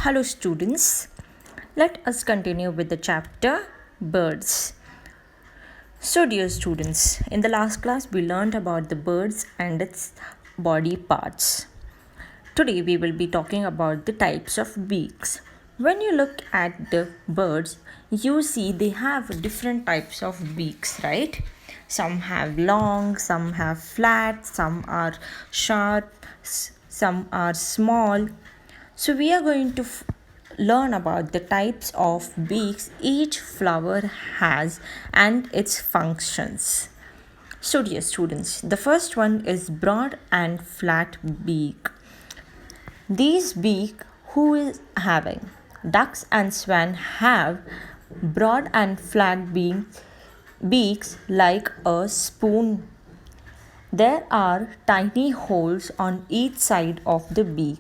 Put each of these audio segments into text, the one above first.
Hello, students. Let us continue with the chapter Birds. So, dear students, in the last class we learned about the birds and its body parts. Today we will be talking about the types of beaks. When you look at the birds, you see they have different types of beaks, right? Some have long, some have flat, some are sharp, some are small. So we are going to learn about the types of beaks each flower has and its functions. So dear students, the first one is broad and flat beak. These beak who is having? Ducks and swan have broad and flat beaks like a spoon. There are tiny holes on each side of the beak.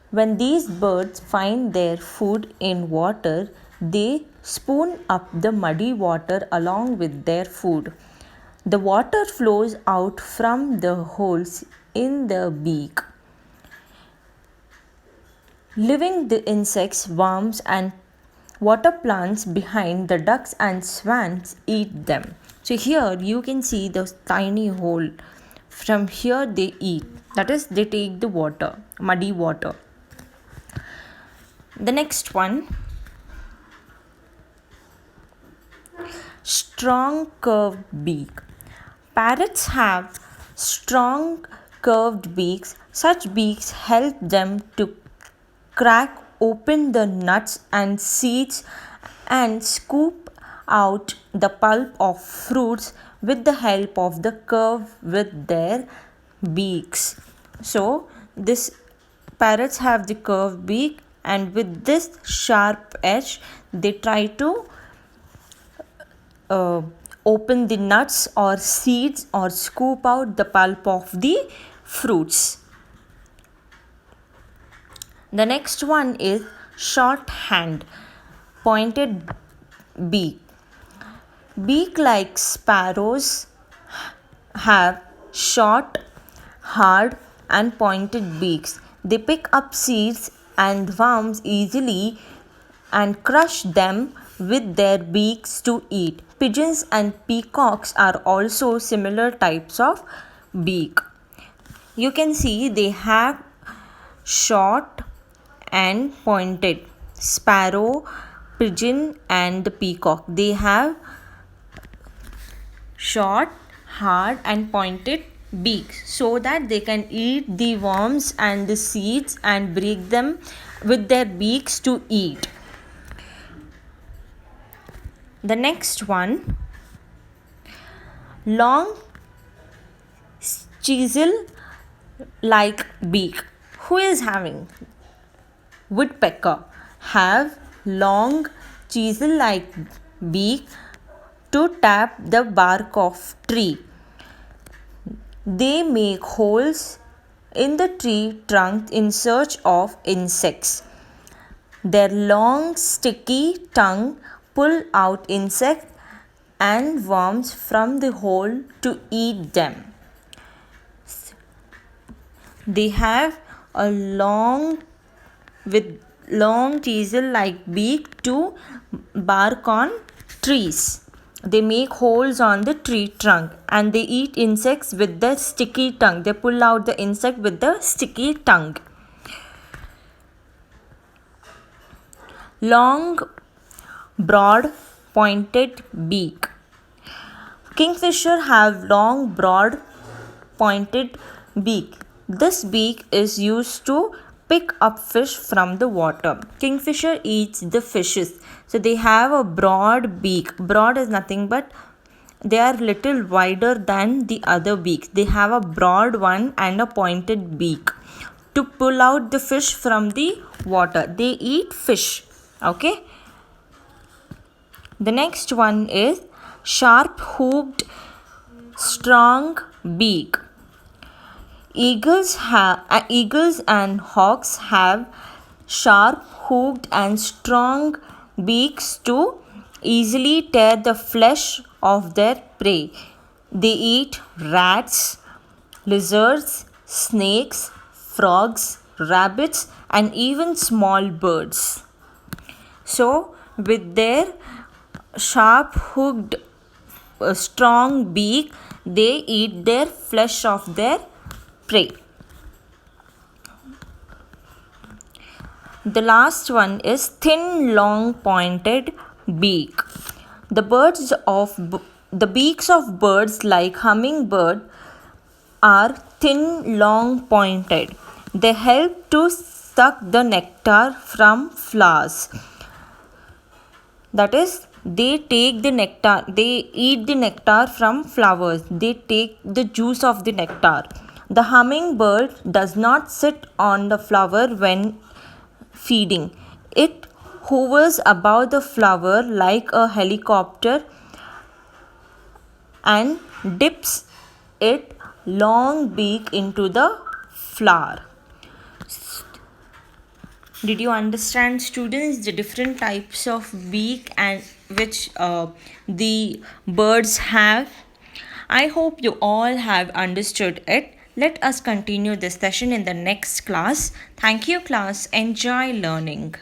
When these birds find their food in water, they spoon up the muddy water along with their food. The water flows out from the holes in the beak. Leaving the insects, worms, and water plants behind, the ducks and swans eat them. So here you can see the tiny hole. From here they eat. That is, they take the water, muddy water. The next one, strong curved beak. Parrots have strong curved beaks. Such beaks help them to crack open the nuts and seeds and scoop out the pulp of fruits with the help of the curve with their beaks. So this parrots have the curved beak, and with this sharp edge they try to open the nuts or seeds or scoop out the pulp of the fruits. The next one is shorthand pointed beak. Beak like sparrows have short, hard, and pointed beaks. They pick up seeds and worms easily and crush them with their beaks to eat. Pigeons and peacocks are also similar types of beak. You can see they have short and pointed. Sparrow, pigeon, and the peacock, they have short, hard, and pointed beaks so that they can eat the worms and the seeds and break them with their beaks to eat. The next one, long chisel like beak. Who is having? Woodpecker have long chisel like beak to tap the bark of tree. They make holes in the tree trunk in search of insects. Their long sticky tongue pull out insects and worms from the hole to eat them. They have a long chisel like beak to bark on trees. They make holes on the tree trunk and they eat insects with the sticky tongue. They pull out the insect with the sticky tongue. Long, broad, pointed beak. Kingfisher have long, broad, pointed beak. This beak is used to pick up fish from the water. Kingfisher eats the fishes. So they have a broad beak. Broad is nothing but they are little wider than the other beaks. They have a broad one and a pointed beak to pull out the fish from the water. They eat fish. Okay. The next one is sharp hooked strong beak. Eagles and hawks have sharp hooked and strong beaks to easily tear the flesh of their prey. They eat rats, lizards, snakes, frogs, rabbits, and even small birds. So, with their sharp hooked strong beak, they eat their flesh of their prey. The last one is thin, long, pointed beak. The beaks of birds like hummingbird are thin, long, pointed. They help to suck the nectar from flowers. That is, they take the nectar, they eat the nectar from flowers, they take the juice of the nectar. The hummingbird does not sit on the flower when feeding. It hovers above the flower like a helicopter and dips its long beak into the flower. Did you understand, students, the different types of beak and which the birds have? I hope you all have understood it. Let us continue this session in the next class. Thank you, class. Enjoy learning.